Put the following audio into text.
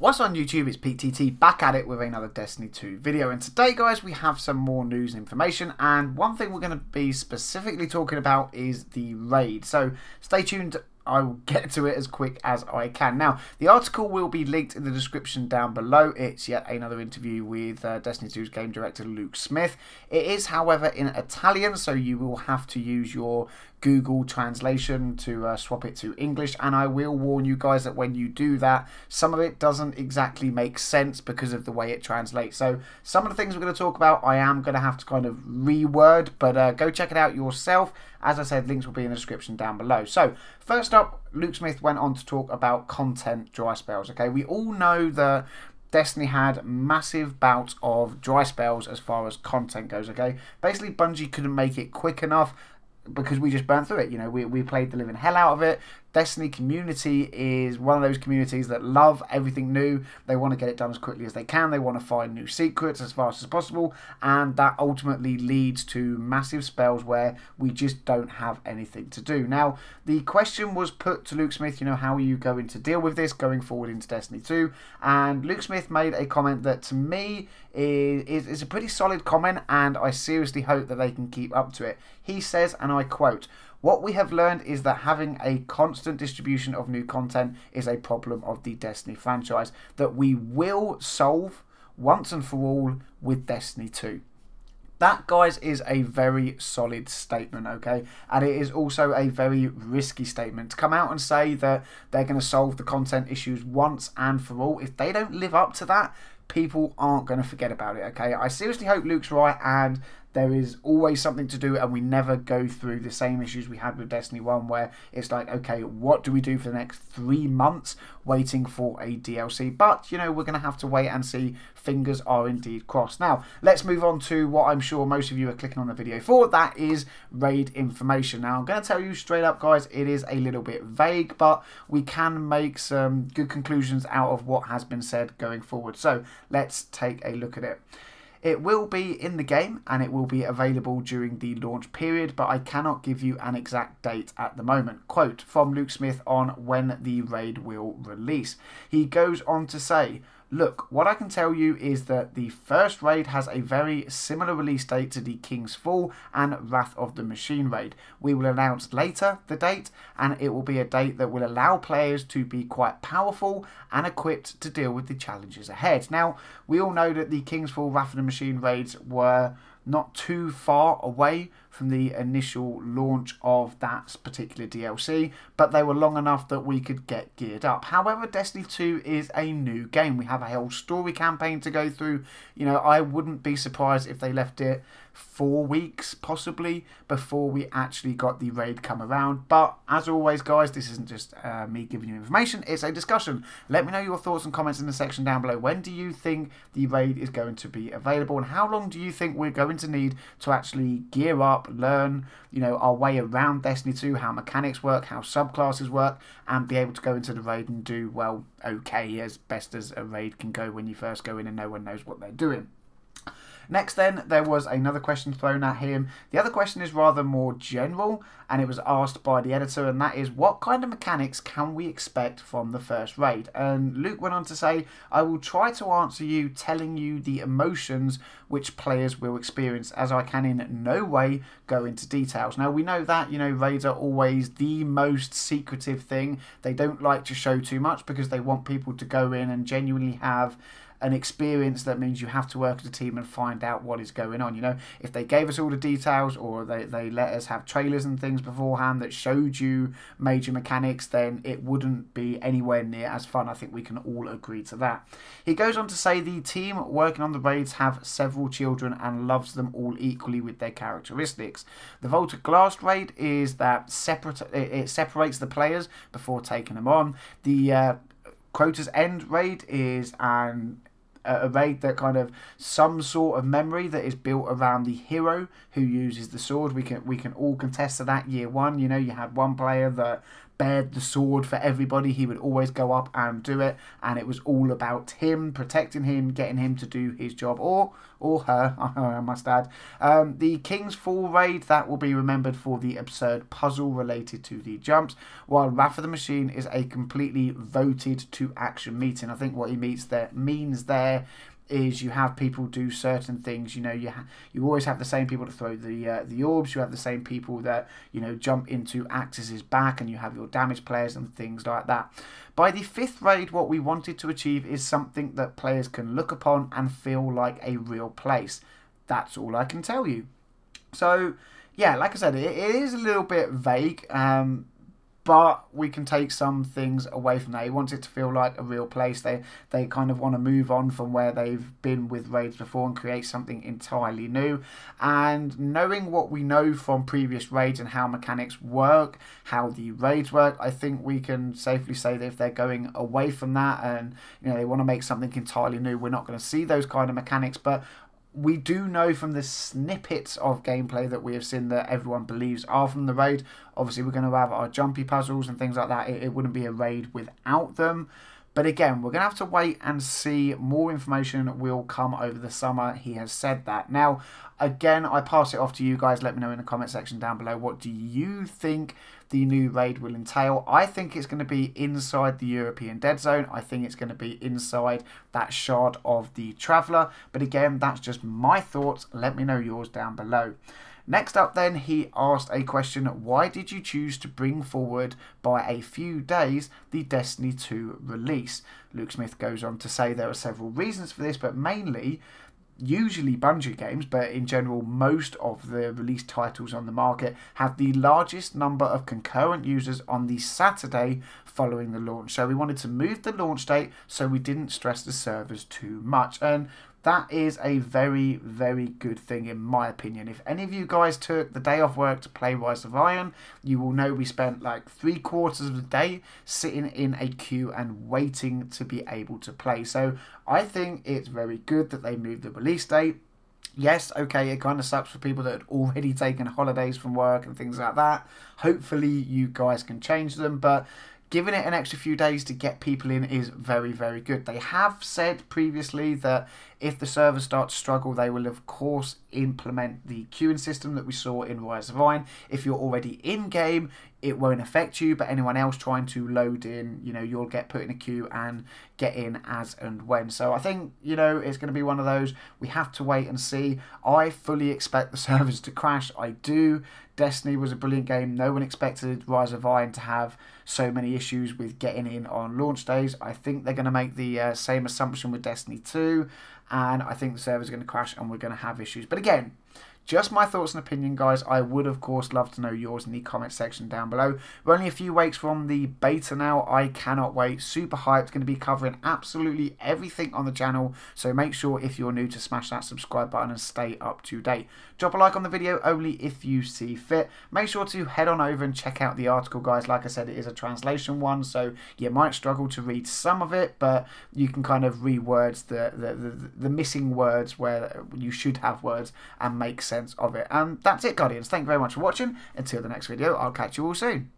What's on YouTube? It's PTT back at it with another Destiny 2 video, and today guys we have some more news and information, and one thing we're going to be specifically talking about is the raid, so stay tuned. I will get to it as quick as I can. Now, the article will be linked in the description down below. It's yet another interview with Destiny 2's game director Luke Smith. It is, however, in Italian, so you will have to use your Google translation to swap it to English, and I will warn you guys that when you do that, some of it doesn't exactly make sense because of the way it translates. So some of the things we're going to talk about I am going to have to kind of reword, but go check it out yourself. As I said, links will be in the description down below. So first up, Luke Smith went on to talk about content dry spells. Okay, we all know that Destiny had massive bouts of dry spells as far as content goes. Okay, basically Bungie couldn't make it quick enough because we just burnt through it. You know, we played the living hell out of it. Destiny community is one of those communities that love everything new. They want to get it done as quickly as they can. They want to find new secrets as fast as possible, and that ultimately leads to massive spells where we just don't have anything to do. Now, the question was put to Luke Smith, you know, how are you going to deal with this going forward into Destiny 2? And Luke Smith made a comment that to me is a pretty solid comment, and I seriously hope that they can keep up to it. He says, and I quote, "What we have learned is that having a constant distribution of new content is a problem of the Destiny franchise that we will solve once and for all with Destiny 2. That, guys, is a very solid statement, okay? And it is also a very risky statement. To come out and say that they're going to solve the content issues once and for all, if they don't live up to that, people aren't going to forget about it, okay? I seriously hope Luke's right and there is always something to do and we never go through the same issues we had with Destiny 1 where it's like, okay, what do we do for the next 3 months waiting for a DLC? But, you know, we're going to have to wait and see. Fingers are indeed crossed. Now, let's move on to what I'm sure most of you are clicking on the video for. That is raid information. Now, I'm going to tell you straight up, guys, it is a little bit vague, but we can make some good conclusions out of what has been said going forward. So, let's take a look at it. It will be in the game and it will be available during the launch period, but I cannot give you an exact date at the moment. Quote from Luke Smith on when the raid will release. He goes on to say, "Look, what I can tell you is that the first raid has a very similar release date to the King's Fall and Wrath of the Machine raid. We will announce later the date, and it will be a date that will allow players to be quite powerful and equipped to deal with the challenges ahead." Now, we all know that the King's Fall, Wrath of the Machine raids were not too far away from the initial launch of that particular DLC, but they were long enough that we could get geared up. However, Destiny 2 is a new game. We have a whole story campaign to go through. You know, I wouldn't be surprised if they left it 4 weeks possibly before we actually got the raid come around. But as always, guys, this isn't just me giving you information, it's a discussion. Let me know your thoughts and comments in the section down below. When do you think the raid is going to be available, and how long do you think we're going to need to actually gear up, learn, you know, our way around Destiny 2, how mechanics work, how subclasses work, and be able to go into the raid and do, well, okay, as best as a raid can go when you first go in and no one knows what they're doing. Next then, there was another question thrown at him. The other question is rather more general, and it was asked by the editor, and that is, what kind of mechanics can we expect from the first raid? And Luke went on to say, "I will try to answer you telling you the emotions which players will experience, as I can in no way go into details." Now, we know that, you know, raids are always the most secretive thing. They don't like to show too much because they want people to go in and genuinely have an experience that means you have to work as a team and find out what is going on. You know, if they gave us all the details, or they let us have trailers and things beforehand that showed you major mechanics, then it wouldn't be anywhere near as fun. I think we can all agree to that. He goes on to say the team working on the raids have several children and loves them all equally with their characteristics. The Vault of Glass raid is that it separates the players before taking them on. The Crota's End raid is a raid that kind of some sort of memory that is built around the hero who uses the sword. We can all contest to that year one. You know, you had one player that bared the sword for everybody. He would always go up and do it, and it was all about him, protecting him, getting him to do his job, or her, I must add. The King's Fall raid, that will be remembered for the absurd puzzle related to the jumps, while Wrath of the Machine is a completely voted to action meeting. I think what he means there is you have people do certain things. You know, you always have the same people to throw the orbs. You have the same people that, you know, jump into Axis's back, and you have your damage players and things like that. By the 5th raid, what we wanted to achieve is something that players can look upon and feel like a real place. That's all I can tell you. So yeah, like I said, it is a little bit vague. But we can take some things away from that. He wants it to feel like a real place. They kind of want to move on from where they've been with raids before and create something entirely new. And knowing what we know from previous raids and how mechanics work, how the raids work, I think we can safely say that if they're going away from that and, you know, they want to make something entirely new, we're not going to see those kind of mechanics. But we do know from the snippets of gameplay that we have seen that everyone believes are from the raid. Obviously, we're going to have our jumpy puzzles and things like that. It wouldn't be a raid without them. But again, we're going to have to wait and see. More information will come over the summer. He has said that. Now, again, I pass it off to you guys. Let me know in the comment section down below. What do you think the new raid will entail? I think it's going to be inside the European Dead Zone. I think it's going to be inside that shard of the Traveller. But again, that's just my thoughts. Let me know yours down below. Next up then, he asked a question: why did you choose to bring forward by a few days the Destiny 2 release? Luke Smith goes on to say there are several reasons for this, but mainly, usually Bungie games, but in general most of the release titles on the market have the largest number of concurrent users on the Saturday following the launch. So we wanted to move the launch date so we didn't stress the servers too much. And that is a very, very good thing in my opinion. If any of you guys took the day off work to play Rise of Iron, you will know we spent like 3/4 of the day sitting in a queue and waiting to be able to play. So I think it's very good that they moved the release date. Yes, okay, it kind of sucks for people that had already taken holidays from work and things like that. Hopefully you guys can change them, but giving it an extra few days to get people in is very, very good. They have said previously that if the servers start to struggle, they will of course implement the queuing system that we saw in Rise of Iron. If you're already in game, it won't affect you, but anyone else trying to load in, you know, you'll get put in a queue and get in as and when. So I think, you know, it's going to be one of those. We have to wait and see. I fully expect the servers to crash. I do. Destiny was a brilliant game. No one expected Rise of Iron to have so many issues with getting in on launch days. I think they're going to make the same assumption with Destiny 2, and I think the servers are going to crash and we're going to have issues. But again, just my thoughts and opinion, guys. I would, of course, love to know yours in the comment section down below. We're only a few weeks from the beta now. I cannot wait. Super hyped. Going to be covering absolutely everything on the channel. So make sure, if you're new, to smash that subscribe button and stay up to date. Drop a like on the video only if you see fit. Make sure to head on over and check out the article, guys. Like I said, it is a translation one, so you might struggle to read some of it, but you can kind of reword the missing words where you should have words and make sense of it. And that's it, Guardians. Thank you very much for watching. Until the next video, I'll catch you all soon.